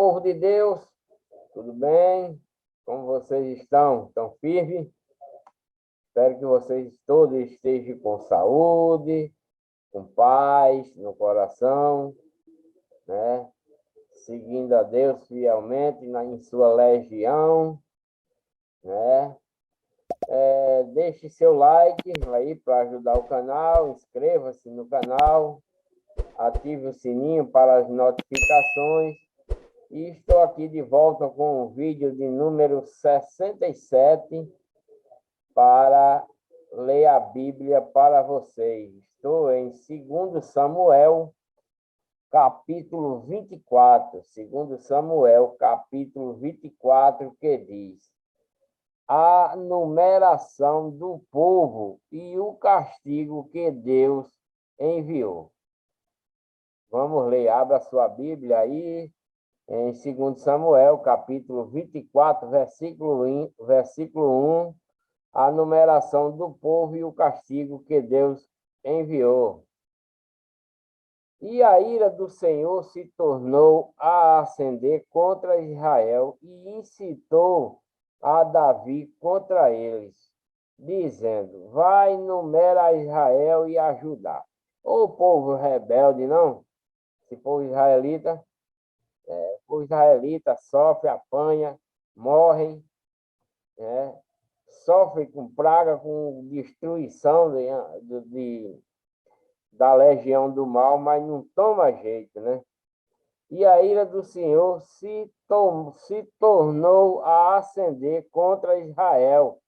povo de Deus, tudo bem? Como vocês estão? Estão firmes? Espero que vocês todos estejam com saúde, com paz no coração, né? Seguindo a Deus fielmente em sua legião, né? Deixe seu like aí para ajudar o canal, inscreva-se no canal, ative o sininho para as notificações. E estou aqui de volta com o vídeo de número 67 para ler a Bíblia para vocês. Estou em 2 Samuel, capítulo 24. 2 Samuel, capítulo 24, que diz: a numeração do povo e o castigo que Deus enviou. Vamos ler, abra sua Bíblia aí, em 2 Samuel, capítulo 24, versículo 1, a numeração do povo e o castigo que Deus enviou. E a ira do Senhor se tornou a acender contra Israel e incitou a Davi contra eles, dizendo: vai, numera Israel e ajudar. O povo rebelde, não? Esse povo israelita, o israelita sofre, apanha, morrem, né? Sofre com praga, com destruição da legião do mal, mas não toma jeito, né? E a ira do Senhor se tornou a acender contra Israel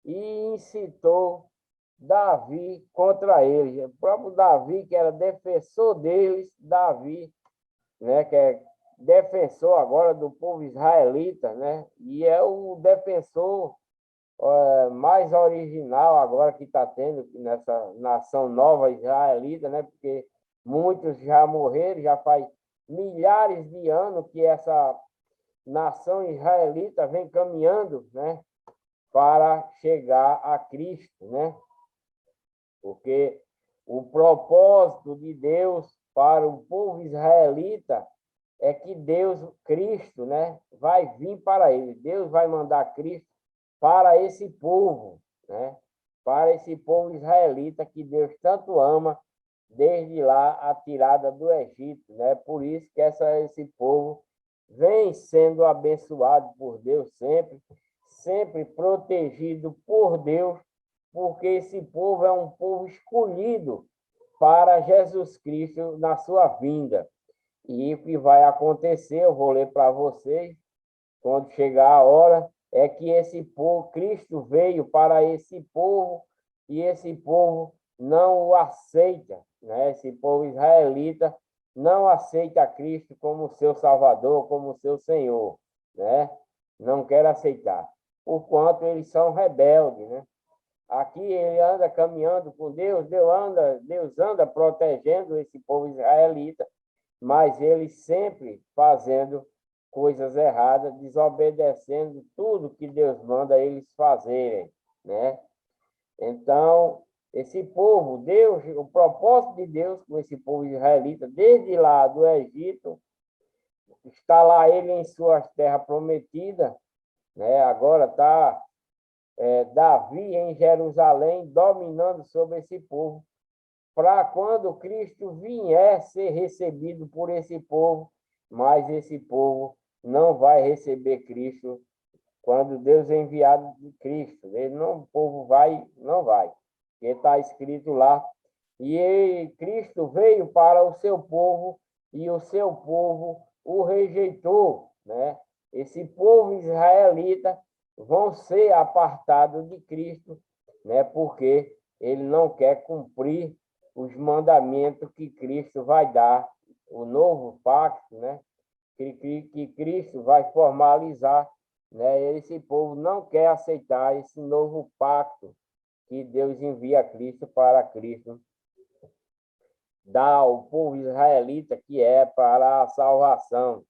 e incitou Davi contra eles. O próprio Davi, que era defensor deles, Davi, né, que é defensor agora do povo israelita, né? E é o defensor mais original agora que está tendo nessa nação nova israelita, né? Porque muitos já morreram, já faz milhares de anos que essa nação israelita vem caminhando, né, para chegar a Cristo, né? Porque o propósito de Deus para o povo israelita é que Deus, Cristo, né, vai vir para ele. Deus vai mandar Cristo para esse povo, né? Para esse povo israelita que Deus tanto ama desde lá a tirada do Egito, né? Por isso que esse povo vem sendo abençoado por Deus sempre protegido por Deus, porque esse povo é um povo escolhido para Jesus Cristo na sua vinda. E o que vai acontecer, eu vou ler para vocês, quando chegar a hora, é que esse povo, Cristo veio para esse povo, e esse povo não o aceita, né? Esse povo israelita não aceita Cristo como seu Salvador, como seu Senhor, né? Não quer aceitar, porquanto eles são rebeldes, né? Aqui ele anda caminhando com Deus, Deus anda protegendo esse povo israelita, mas eles sempre fazendo coisas erradas, desobedecendo tudo que Deus manda eles fazerem, né? Então, esse povo, Deus, o propósito de Deus com esse povo israelita, desde lá do Egito, está lá ele em sua terra prometida, né? Agora está Davi em Jerusalém, dominando sobre esse povo, para quando Cristo vier ser recebido por esse povo, mas esse povo não vai receber Cristo quando Deus é enviado de Cristo. Ele não, o povo não vai. Porque está escrito lá. Cristo veio para o seu povo e o seu povo o rejeitou, né? Esse povo israelita vão ser apartados de Cristo, né? Porque ele não quer cumprir os mandamentos que Cristo vai dar, o novo pacto, né? Que Cristo vai formalizar, né? Esse povo não quer aceitar esse novo pacto que Deus envia a Cristo para Cristo dar ao povo israelita, que é para a salvação.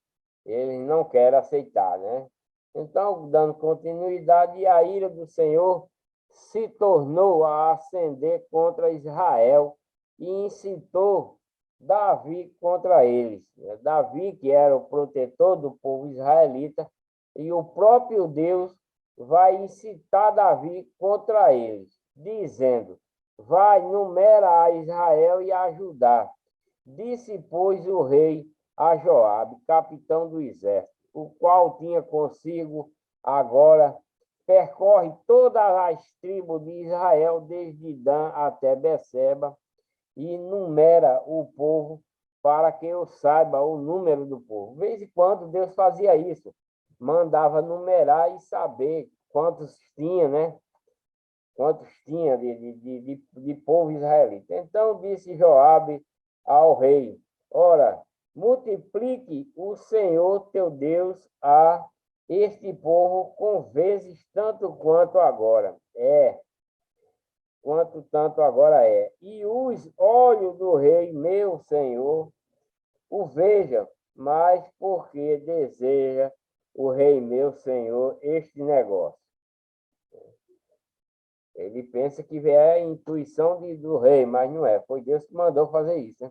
Eles não querem aceitar, né? Então, dando continuidade, a ira do Senhor se tornou a acender contra Israel e incitou Davi contra eles. Davi, que era o protetor do povo israelita, e o próprio Deus vai incitar Davi contra eles, dizendo: vai, numera a Israel e a Judá. Disse, pois, o rei a Joabe, capitão do exército, o qual tinha consigo agora, percorre todas as tribos de Israel, desde Dan até Beceba, e numera o povo para que eu saiba o número do povo. De vez em quando Deus fazia isso, mandava numerar e saber quantos tinha, né? Quantos tinha de povo israelita. Então disse Joabe ao rei: ora, multiplique o Senhor teu Deus a este povo com vezes tanto quanto agora é. E os olhos do rei, meu senhor, o vejam, mas porque deseja o rei, meu senhor, este negócio. Ele pensa que é a intuição do rei, mas não é. Foi Deus que mandou fazer isso, né?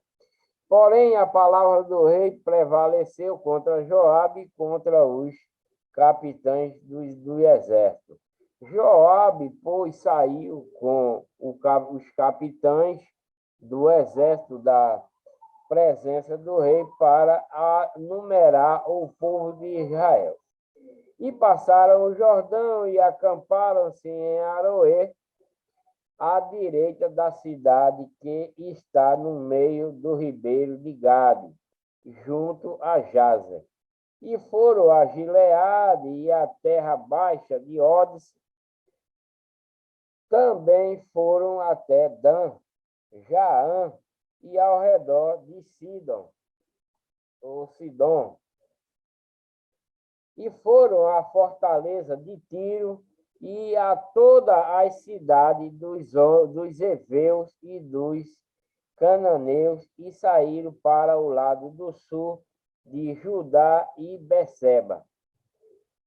Porém, a palavra do rei prevaleceu contra Joabe e contra os capitães do exército. Joabe, pois, saiu com os capitães do exército da presença do rei para numerar o povo de Israel. E passaram o Jordão e acamparam-se em Aroê, à direita da cidade que está no meio do ribeiro de Gade, junto a Jazer. E foram a Gileade e a terra baixa de Odes, também foram até Dan, Jaã e ao redor de Sidom, ou Sidom. E foram à fortaleza de Tiro e a todas as cidades dos heveus e dos cananeus, e saíram para o lado do sul de Judá e Beceba.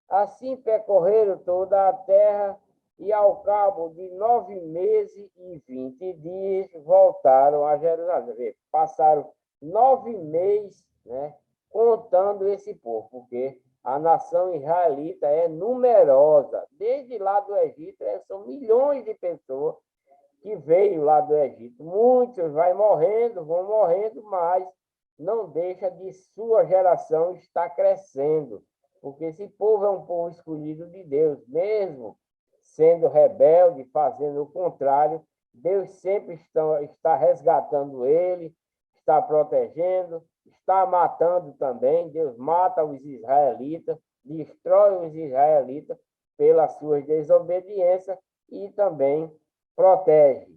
Assim percorreram toda a terra, e ao cabo de 9 meses e 20 dias voltaram a Jerusalém. Passaram 9 meses, né, contando esse povo, porque a nação israelita é numerosa. Desde lá do Egito, são milhões de pessoas que veio lá do Egito. Muitos vão morrendo, mas não deixa de sua geração estar crescendo, porque esse povo é um povo escolhido de Deus, mesmo sendo rebelde, fazendo o contrário, Deus sempre está resgatando ele, está protegendo, está matando também. Deus mata os israelitas, destrói os israelitas pelas suas desobediências e também protege,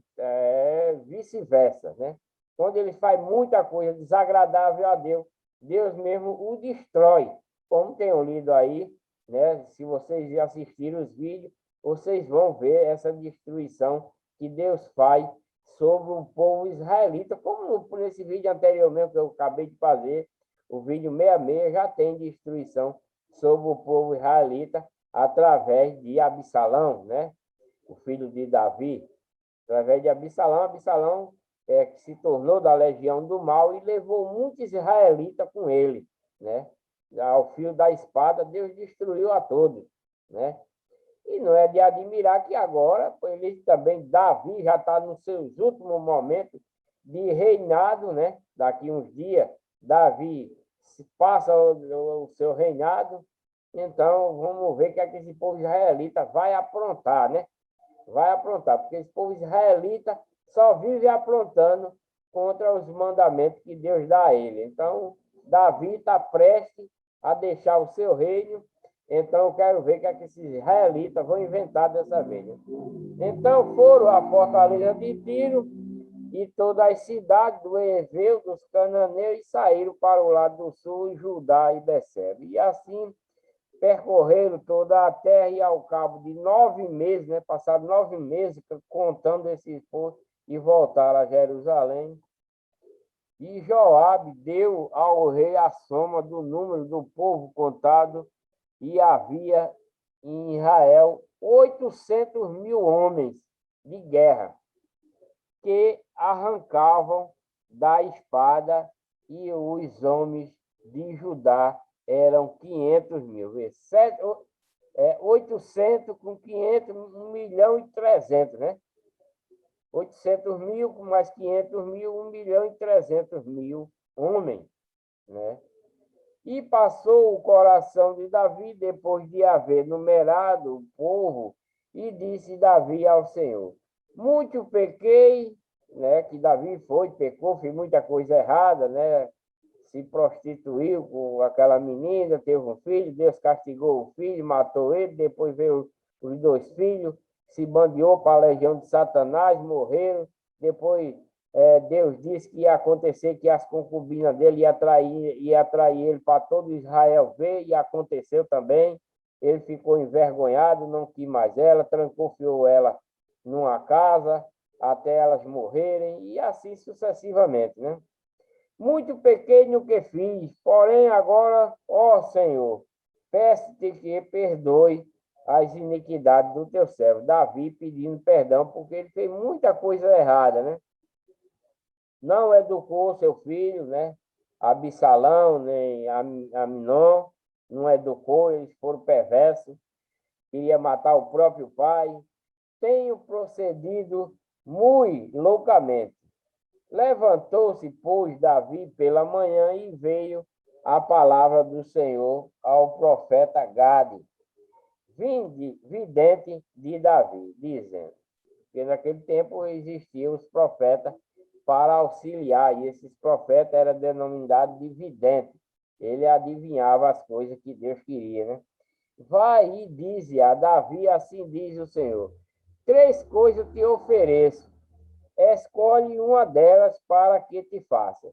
vice-versa, né? Quando ele faz muita coisa desagradável a Deus, Deus mesmo o destrói, como tenho lido aí, né? Se vocês assistiram os vídeos, vocês vão ver essa destruição que Deus faz sobre o povo israelita, como nesse vídeo anterior mesmo que eu acabei de fazer, o vídeo 66 já tem destruição sobre o povo israelita através de Absalão, né? O filho de Davi, através de Absalão que se tornou da legião do mal e levou muitos israelitas com ele, né? Ao fio da espada, Deus destruiu a todos, né? E não é de admirar que agora, ele também, Davi já está nos seus últimos momentos de reinado, né? Daqui uns dias, Davi passa o seu reinado. Então, vamos ver o que é que esse povo israelita vai aprontar, né? Vai aprontar, porque esse povo israelita só vive aprontando contra os mandamentos que Deus dá a ele. Então, Davi está prestes a deixar o seu reino. Então, eu quero ver o que é que esses israelitas vão inventar dessa vez. Então, foram à fortaleza de Tiro e todas as cidades do Eveu, dos cananeus, e saíram para o lado do sul, Judá e Becebe. E assim percorreram toda a terra, e ao cabo de 9 meses, né, passaram 9 meses contando esse povo, e voltaram a Jerusalém. E Joabe deu ao rei a soma do número do povo contado, e havia em Israel 800.000 homens de guerra que arrancavam da espada, e os homens de Judá eram 500 mil. 800 com 500, 1 milhão e 300, né? 800 mil com mais 500 mil, 1 milhão e 300 mil homens, né? E passou o coração de Davi, depois de haver numerado o povo, e disse Davi ao Senhor: muito pequei, né? Que Davi pecou, fez muita coisa errada, né? Se prostituiu com aquela menina, teve um filho, Deus castigou o filho, matou ele, depois veio os 2 filhos, se bandeou para a legião de Satanás, morreram, depois Deus disse que ia acontecer que as concubinas dele ia atrair ele para todo Israel ver, e aconteceu também. Ele ficou envergonhado, não quis mais ela, trancafiou ela numa casa até elas morrerem, e assim sucessivamente, né? Muito pequeno que fiz, porém agora, ó Senhor, peço-te que perdoe as iniquidades do teu servo. Davi pedindo perdão, porque ele fez muita coisa errada, né? Não educou seu filho, né? Absalão, nem Aminon, não educou, eles foram perversos, queria matar o próprio pai. Tenho procedido muito loucamente. Levantou-se, pois, Davi pela manhã e veio a palavra do Senhor ao profeta Gade, vidente de Davi, dizendo que naquele tempo existiam os profetas para auxiliar, e esses profetas eram denominados de vidente. Ele adivinhava as coisas que Deus queria, né? Vai e dize a Davi, assim diz o Senhor: 3 coisas te ofereço, escolhe uma delas para que te faça.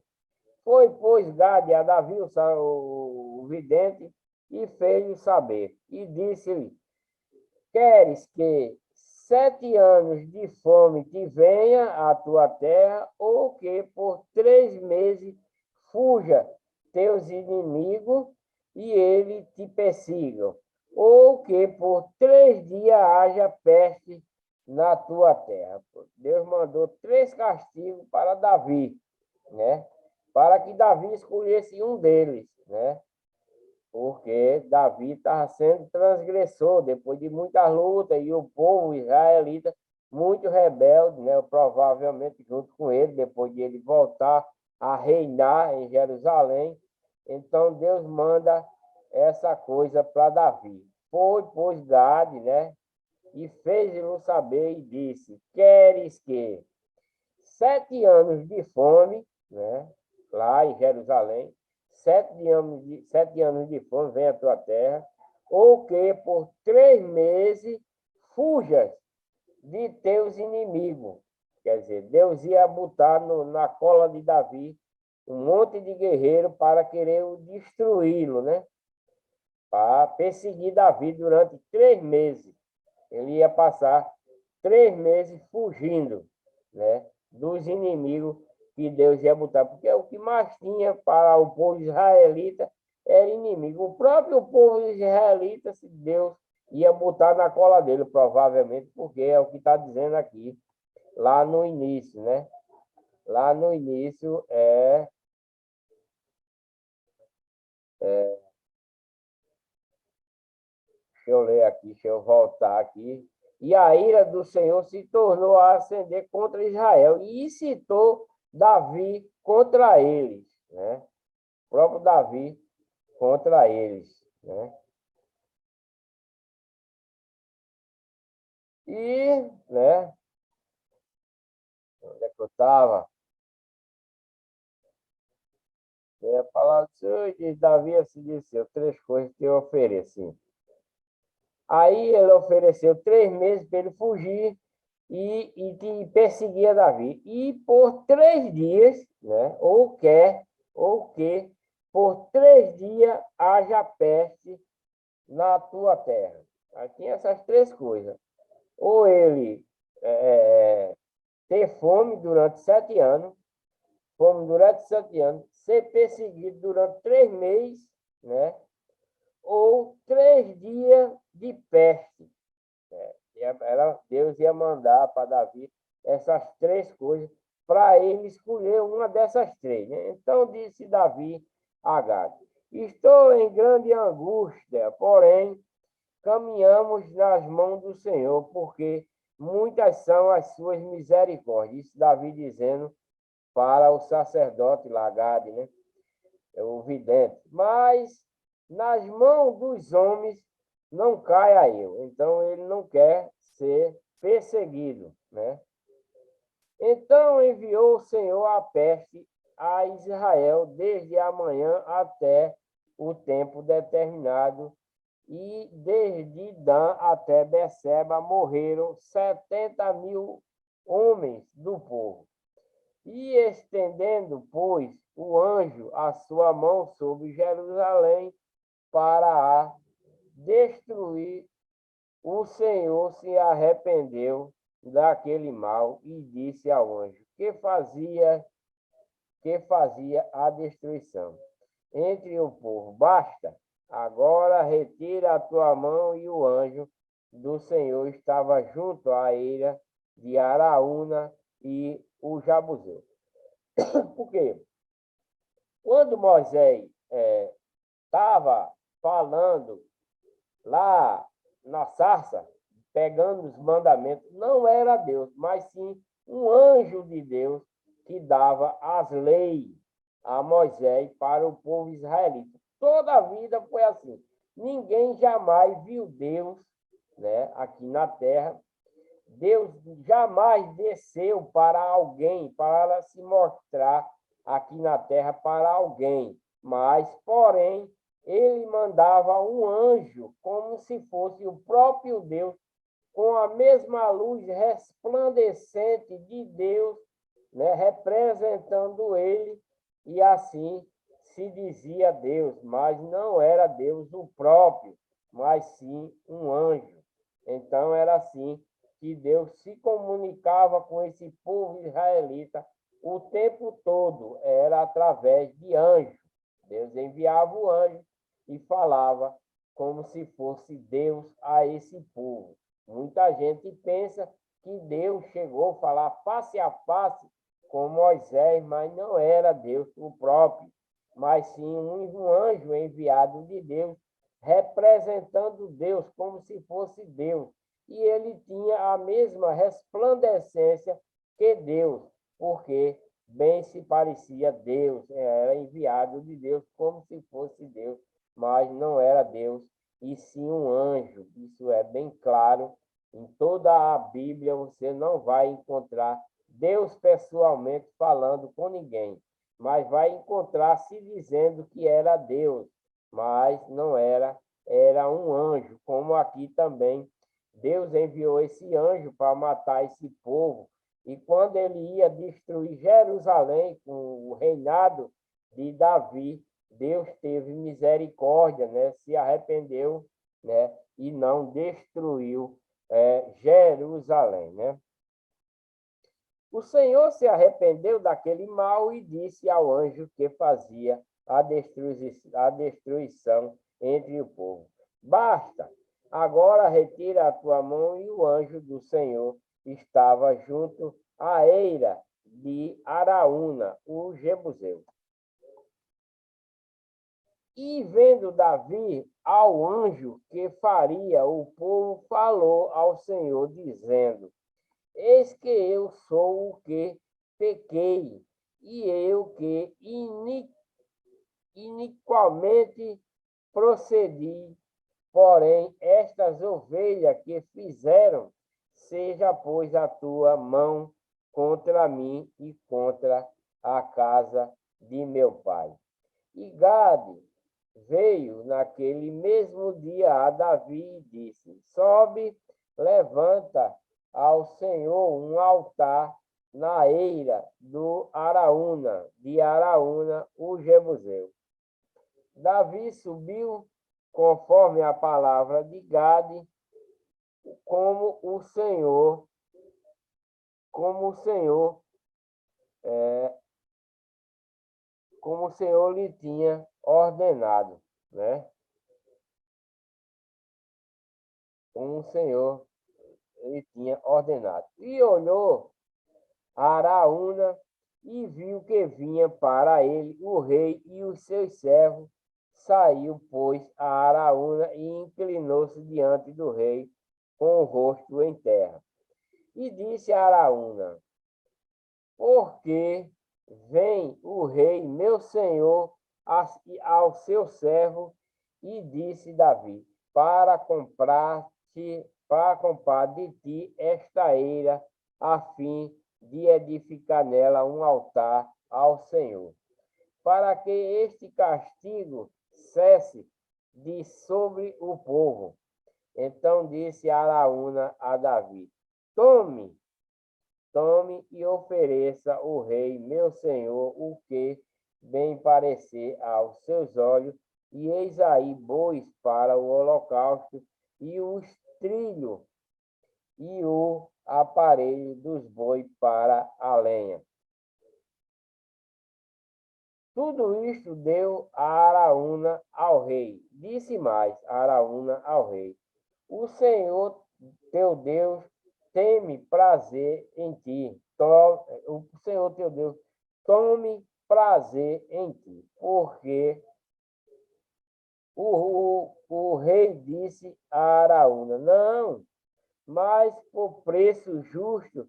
Foi, pois, Gade a Davi, o vidente, e fez-lhe saber. E disse-lhe: queres que 7 anos de fome te venha à tua terra, ou que por 3 meses fuja teus inimigos e eles te persigam, ou que por 3 dias haja peste na tua terra. Deus mandou 3 castigos para Davi, né? Para que Davi escolhesse um deles, né? Porque Davi estava sendo transgressor depois de muitas lutas, e o povo israelita muito rebelde, né? Provavelmente junto com ele, depois de ele voltar a reinar em Jerusalém. Então Deus manda essa coisa para Davi. Foi, pois, Gade, né? E fez-lhe saber e disse: queres que 7 anos de fome, né? Lá em Jerusalém, 7 anos de fome vem à tua terra, ou que por 3 meses fujas de teus inimigos. Quer dizer, Deus ia botar na cola de Davi um monte de guerreiro para querer destruí-lo, né? Para perseguir Davi durante 3 meses. Ele ia passar 3 meses fugindo, né? Dos inimigos que Deus ia botar, porque o que mais tinha para o povo israelita era inimigo. O próprio povo israelita, se Deus ia botar na cola dele, provavelmente, porque é o que está dizendo aqui, lá no início, né? Lá no início deixa eu ler aqui, deixa eu voltar aqui. E a ira do Senhor se tornou a acender contra Israel e incitou Davi contra eles, né? O próprio Davi contra eles, né? E, né? Onde é que eu estava? A palavra do Senhor diz: Davi assim disse: 3 coisas que eu ofereci. Aí ele ofereceu 3 meses para ele fugir e perseguia Davi. E por 3 dias, né? Ou que por 3 dias haja peste na tua terra. Aí tinha essas 3 coisas. Ou ele ter fome durante 7 anos, ser perseguido durante 3 meses, né? Ou 3 dias de peste. Deus ia mandar para Davi essas 3 coisas para ele escolher uma dessas três, né? Então disse Davi a Gade: estou em grande angústia, porém caminhamos nas mãos do Senhor, porque muitas são as suas misericórdias. Isso Davi dizendo para o sacerdote Lagade, né? O vidente. Mas nas mãos dos homens não caia eu. Então ele não quer ser perseguido, né? Então enviou o Senhor a peste a Israel desde a manhã até o tempo determinado, e desde Dan até Beceba morreram 70.000 homens do povo. E estendendo, pois, o anjo a sua mão sobre Jerusalém para a destruir, o Senhor se arrependeu daquele mal e disse ao anjo que fazia a destruição entre o povo: basta, agora retira a tua mão. E o anjo do Senhor estava junto à eira de Araúna e o Jabuseu. Por quê? Quando Moisés estava falando lá na sarça, pegando os mandamentos, não era Deus, mas sim um anjo de Deus que dava as leis a Moisés para o povo israelita. Toda a vida foi assim. Ninguém jamais viu Deus, né, aqui na terra. Deus jamais desceu para alguém, para se mostrar aqui na terra para alguém. Mas, porém, ele mandava um anjo, como se fosse o próprio Deus, com a mesma luz resplandecente de Deus, né, representando ele, e assim se dizia Deus, mas não era Deus o próprio, mas sim um anjo. Então era assim que Deus se comunicava com esse povo israelita o tempo todo, era através de anjos. Deus enviava o anjo e falava como se fosse Deus a esse povo. Muita gente pensa que Deus chegou a falar face a face com Moisés, mas não era Deus o próprio, mas sim um anjo enviado de Deus, representando Deus como se fosse Deus. E ele tinha a mesma resplandecência que Deus, porque bem se parecia Deus, era enviado de Deus como se fosse Deus, mas não era Deus, e sim um anjo. Isso é bem claro. Em toda a Bíblia você não vai encontrar Deus pessoalmente falando com ninguém, mas vai encontrar se dizendo que era Deus, mas não era, era um anjo, como aqui também. Deus enviou esse anjo para matar esse povo, e quando ele ia destruir Jerusalém com o reinado de Davi, Deus teve misericórdia, né? Se arrependeu, né? E não destruiu Jerusalém, né? O Senhor se arrependeu daquele mal e disse ao anjo que fazia a destruição entre o povo: basta, agora retira a tua mão. E o anjo do Senhor estava junto à eira de Araúna, o Jebuseu. E vendo Davi ao anjo que faria, o povo falou ao Senhor, dizendo: eis que eu sou o que pequei, e eu que iniquamente procedi. Porém, estas ovelhas que fizeram, seja, pois, a tua mão contra mim e contra a casa de meu pai. E Gade veio naquele mesmo dia a Davi e disse: sobe, levanta ao Senhor um altar na eira de Araúna, o Jebuseu. Davi subiu conforme a palavra de Gade, como o Senhor, como o Senhor, como o Senhor lhe tinha ordenado, né? Como o Senhor lhe tinha ordenado. E olhou Araúna e viu que vinha para ele o rei e os seus servos. Saiu, pois, a Araúna e inclinou-se diante do rei com o rosto em terra. E disse a Araúna: porque vem o rei, meu senhor, ao seu servo, e disse Davi: para comprar de ti esta eira, a fim de edificar nela um altar ao Senhor, para que este castigo cesse de sobre o povo. Então disse Araúna a Davi: Tome e ofereça o rei, meu senhor, o que bem parecer aos seus olhos, e eis aí bois para o holocausto, e os trilhos, e o aparelho dos bois para a lenha. Tudo isto deu a Araúna ao rei. Disse mais Araúna ao rei: o Senhor teu Deus teme prazer em ti. O Senhor teu Deus tome prazer em ti. Porque o rei disse a Araúna: não, mas por preço justo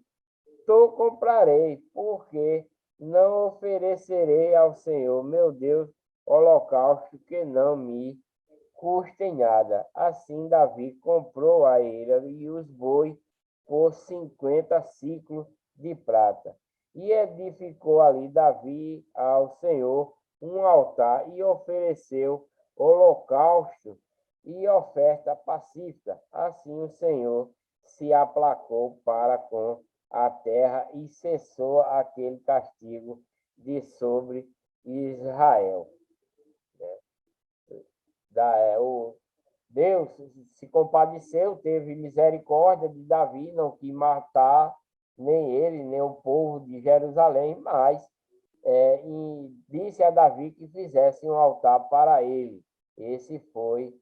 tu comprarei, porque não oferecerei ao Senhor, meu Deus, holocausto que não me custe nada. Assim Davi comprou a eira e os bois por 50 ciclos de prata. E edificou ali Davi ao Senhor um altar e ofereceu holocausto e oferta pacífica. Assim o Senhor se aplacou para com a terra e cessou aquele castigo de sobre Israel. O Deus se compadeceu, teve misericórdia de Davi, não quis matar nem ele, nem o povo de Jerusalém, mas e disse a Davi que fizesse um altar para ele. Esse foi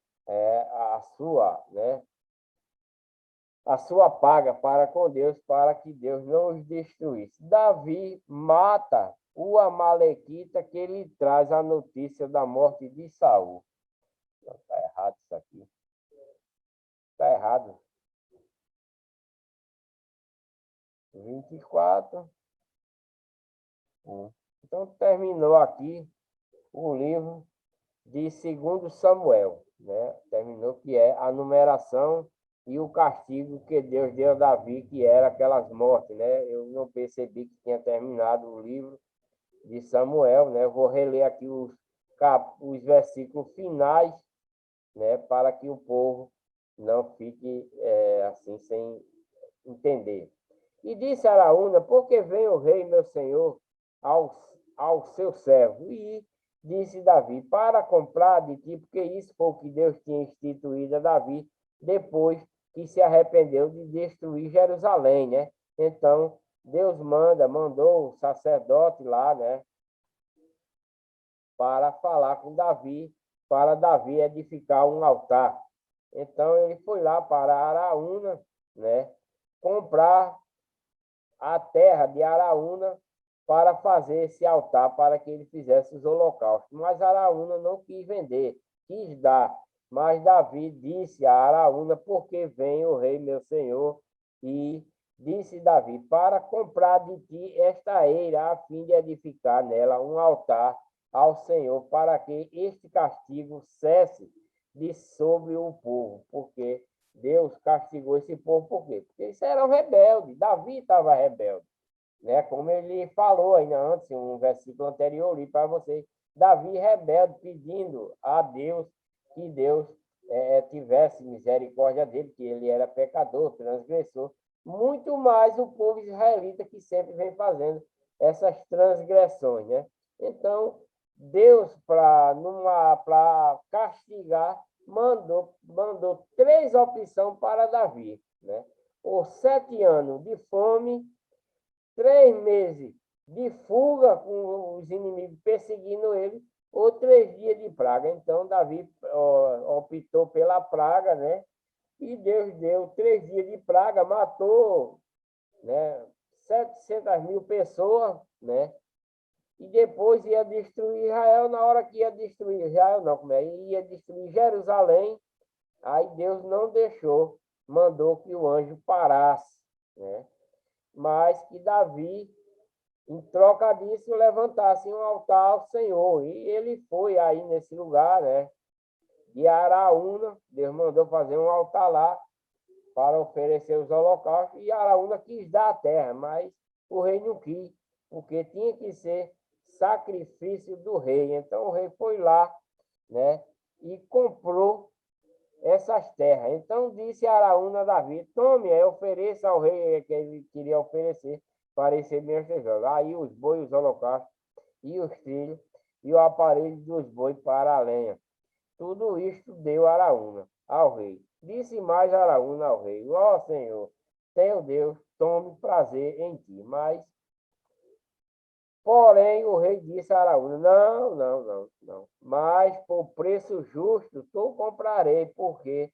a sua paga para com Deus, para que Deus não os destruísse. Davi mata o amalequita que lhe traz a notícia da morte de Saul. Está errado isso aqui. Está errado. 24. Então, terminou aqui o livro de 2 Samuel, né? Terminou que é a numeração e o castigo que Deus deu a Davi, que era aquelas mortes, né? Eu não percebi que tinha terminado o livro de Samuel, né? Eu vou reler aqui os versículos finais, né? Para que o povo não fique assim sem entender. E disse Araúna: porque vem o rei, meu senhor, ao seu servo? E disse Davi: para comprar de ti, porque isso foi o que Deus tinha instituído a Davi, depois que se arrependeu de destruir Jerusalém, né? Então, Deus mandou o sacerdote lá, né? Para falar com Davi, para Davi edificar um altar. Então, ele foi lá para Araúna, né? Comprar a terra de Araúna para fazer esse altar, para que ele fizesse os holocaustos. Mas Araúna não quis vender, quis dar. Mas Davi disse a Araúna: porque vem o rei meu senhor, e disse Davi: para comprar de ti esta eira, a fim de edificar nela um altar ao Senhor, para que este castigo cesse de sobre o povo. Porque Deus castigou esse povo, por quê? Porque eles eram rebeldes. Davi estava rebelde, né? Como ele falou ainda antes, um versículo anterior ali para vocês. Davi rebelde, pedindo a Deus que Deus tivesse misericórdia dele, que ele era pecador, transgressor. Muito mais o povo israelita, que sempre vem fazendo essas transgressões, né? Então, Deus, para castigar, mandou 3 opções para Davi, né? Ou 7 anos de fome, 3 meses de fuga com os inimigos perseguindo ele, ou 3 dias de praga. Então, Davi optou pela praga, né? E Deus deu 3 dias de praga, matou, né, 700 mil pessoas, né? E depois ia destruir Israel. Na hora que ia destruir Israel, não, como é? Ia destruir Jerusalém. Aí Deus não deixou, mandou que o anjo parasse, né? Mas que Davi, em troca disso, levantasse um altar ao Senhor. E ele foi aí nesse lugar, né? De Araúna, Deus mandou fazer um altar lá para oferecer os holocaustos. E Araúna quis dar a terra, mas o rei não quis, porque tinha que ser sacrifício do rei. Então o rei foi lá, né? E comprou essas terras. Então disse Araúna a Davi: tome, ofereça ao rei que ele queria oferecer para receber minhas tesouras. Aí os bois, os holocaustos, e os trilhos, e o aparelho dos bois para a lenha. Tudo isto deu Araúna ao rei. Disse mais Araúna ao rei: ó Senhor, teu Deus, tome prazer em ti. Porém, o rei disse a Araúna: não, não, não, não. Mas por preço justo tu comprarei, porque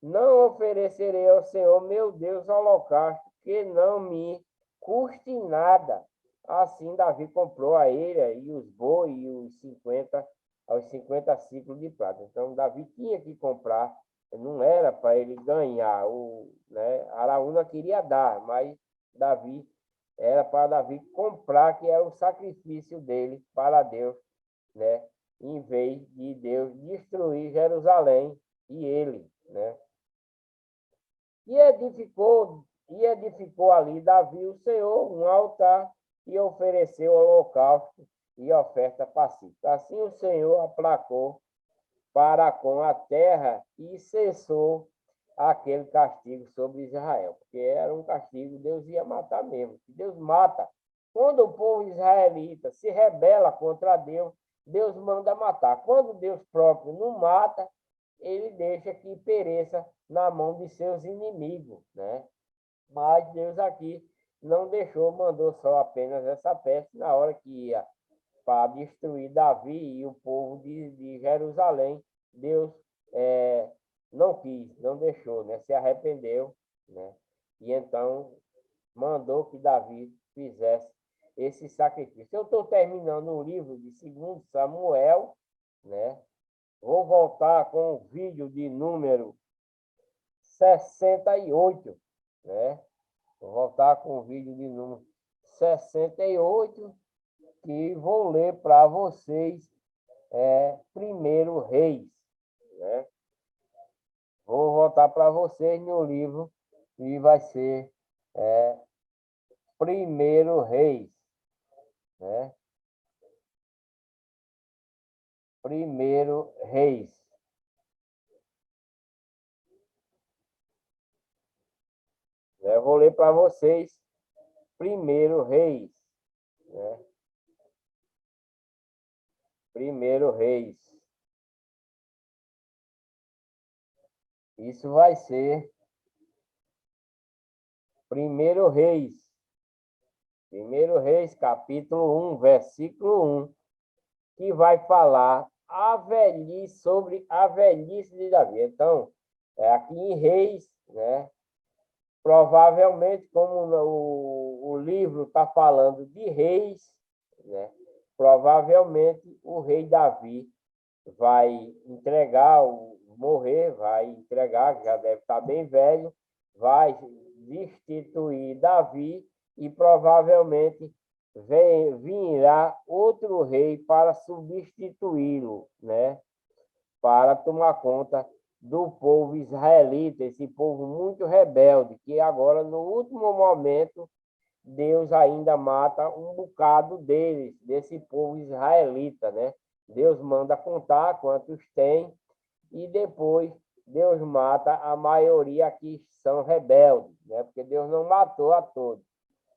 não oferecerei ao Senhor, meu Deus, holocausto, que não me custe nada. Assim Davi comprou a ele e os bois e os 50 ciclos de prata. Então Davi tinha que comprar, não era para ele ganhar. Né? Araúna queria dar, mas Davi era para Davi comprar, que era o sacrifício dele para Deus, né? Em vez de Deus destruir Jerusalém e ele, né? E edificou ali Davi o Senhor um altar e ofereceu holocausto e oferta pacífica. Assim o Senhor aplacou para com a terra e cessou aquele castigo sobre Israel, porque era um castigo, Deus ia matar mesmo. Deus mata. Quando o povo israelita se rebela contra Deus, Deus manda matar. Quando Deus próprio não mata, ele deixa que pereça na mão de seus inimigos, né? Mas Deus aqui não deixou, mandou só apenas essa peste na hora que ia para destruir Davi e o povo de Jerusalém. Deus não quis, não deixou, né? Se arrependeu, né? E então mandou que Davi fizesse esse sacrifício. Eu estou terminando o livro de 2 Samuel, né? Vou voltar com o vídeo de número 68, né? Vou voltar com o vídeo de número 68, que vou ler para vocês Primeiro Reis, né? Vou voltar para vocês no livro e vai ser Primeiro Reis, né? Primeiro Reis. Eu vou ler para vocês Primeiro Reis, né? Primeiro Reis. Isso vai ser Primeiro Reis. Primeiro Reis, capítulo 1, versículo 1, que vai falar sobre a velhice de Davi. Então, aqui em Reis, né? Provavelmente, como o livro está falando de reis, né? Provavelmente o rei Davi vai morrer, vai entregar, já deve estar bem velho, vai destituir Davi e provavelmente virá outro rei para substituí-lo, né? Para tomar conta do povo israelita, esse povo muito rebelde, que agora, no último momento, Deus ainda mata um bocado deles, desse povo israelita, né? Deus manda contar quantos tem e depois Deus mata a maioria que são rebeldes, né? Porque Deus não matou a todos,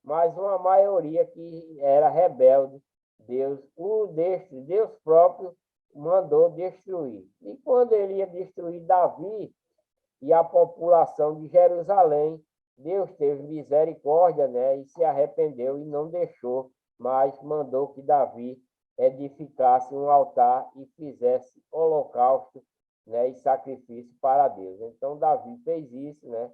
mas uma maioria que era rebelde, Deus próprio mandou destruir. E quando ele ia destruir Davi e a população de Jerusalém, Deus teve misericórdia, né? E se arrependeu e não deixou, mas mandou que Davi edificasse um altar e fizesse holocausto, né? E sacrifício para Deus. Então Davi fez isso, né?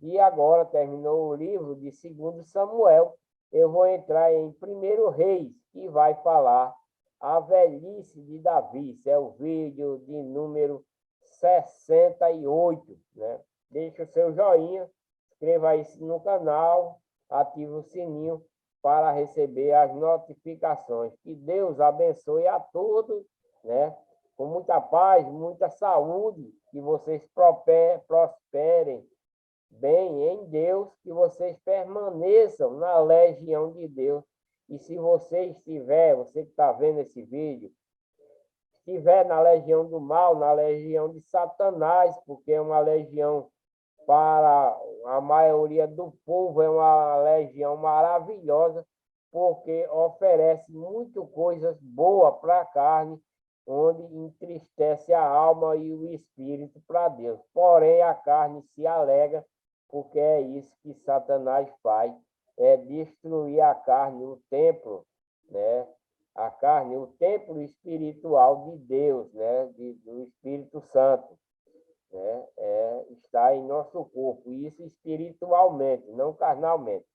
E agora terminou o livro de 2 Samuel. eu vou entrar em 1 Reis, que vai falar a velhice de Davi. Isso é o vídeo de número 68, né? Deixa o seu joinha, inscreva aí no canal, ative o sininho para receber as notificações. Que Deus abençoe a todos, né? Com muita paz, muita saúde, que vocês prosperem bem em Deus, que vocês permaneçam na legião de Deus. E se você estiver, você que está vendo esse vídeo, estiver na legião do mal, na legião de Satanás, porque é uma legião para a maioria do povo, é uma legião maravilhosa, porque oferece muito coisas boas para a carne, onde entristece a alma e o espírito para Deus. Porém, a carne se alega, porque é isso que Satanás faz, é destruir a carne, o templo, né? A carne, o templo espiritual de Deus, né? Do Espírito Santo, né? Está em nosso corpo, e isso espiritualmente, não carnalmente.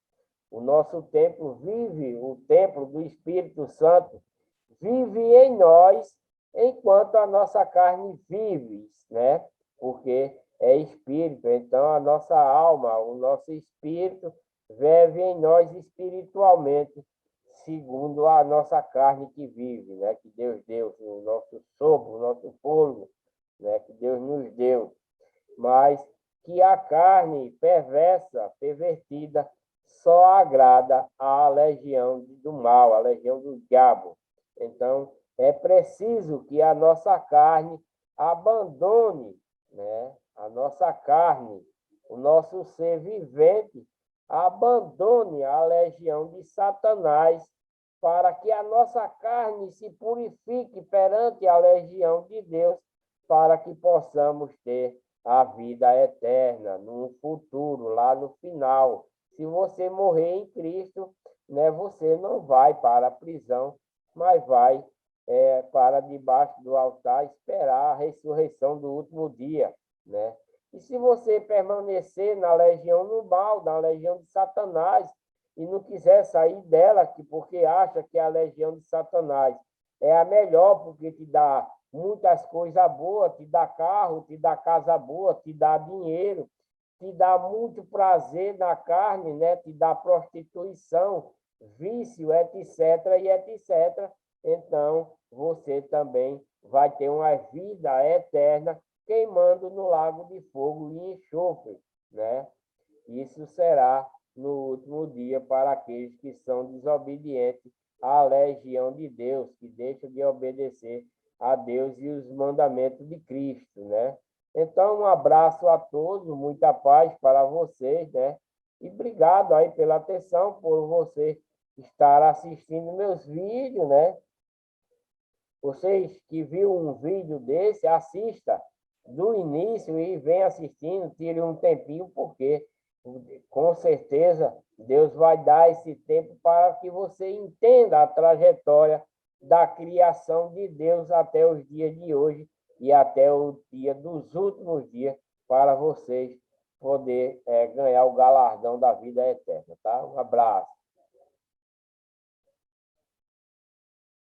O nosso templo vive, o templo do Espírito Santo vive em nós, enquanto a nossa carne vive, né? Porque é espírito, então a nossa alma, o nosso espírito vive em nós espiritualmente, segundo a nossa carne que vive, né? Que Deus deu, o nosso sopro, o nosso fôlego, né? Que Deus nos deu. Mas que a carne perversa, pervertida, só agrada à legião do mal, à legião do diabo. Então, é preciso que a nossa carne abandone, né? A nossa carne, o nosso ser vivente, abandone a legião de Satanás, para que a nossa carne se purifique perante a legião de Deus, para que possamos ter a vida eterna no futuro, lá no final. Se você morrer em Cristo, né, você não vai para a prisão, mas vai para debaixo do altar esperar a ressurreição do último dia, né? E se você permanecer na legião do mal, na legião de Satanás, e não quiser sair dela, porque acha que a legião de Satanás é a melhor, porque te dá muitas coisas boas, te dá carro, te dá casa boa, te dá dinheiro, te dá muito prazer na carne, né? Te dá prostituição, vício, etc, e etc. Então, você também vai ter uma vida eterna queimando no lago de fogo e enxofre, né? Isso será no último dia para aqueles que são desobedientes à legião de Deus, que deixam de obedecer a Deus e os mandamentos de Cristo, né? Então, um abraço a todos, muita paz para vocês, né? E obrigado aí pela atenção, por você estar assistindo meus vídeos, né? Vocês que viram um vídeo desse, assista do início e vem assistindo, tire um tempinho, porque com certeza Deus vai dar esse tempo para que você entenda a trajetória da criação de Deus até os dias de hoje e até o dia dos últimos dias, para vocês poder ganhar o galardão da vida eterna, tá? Um abraço.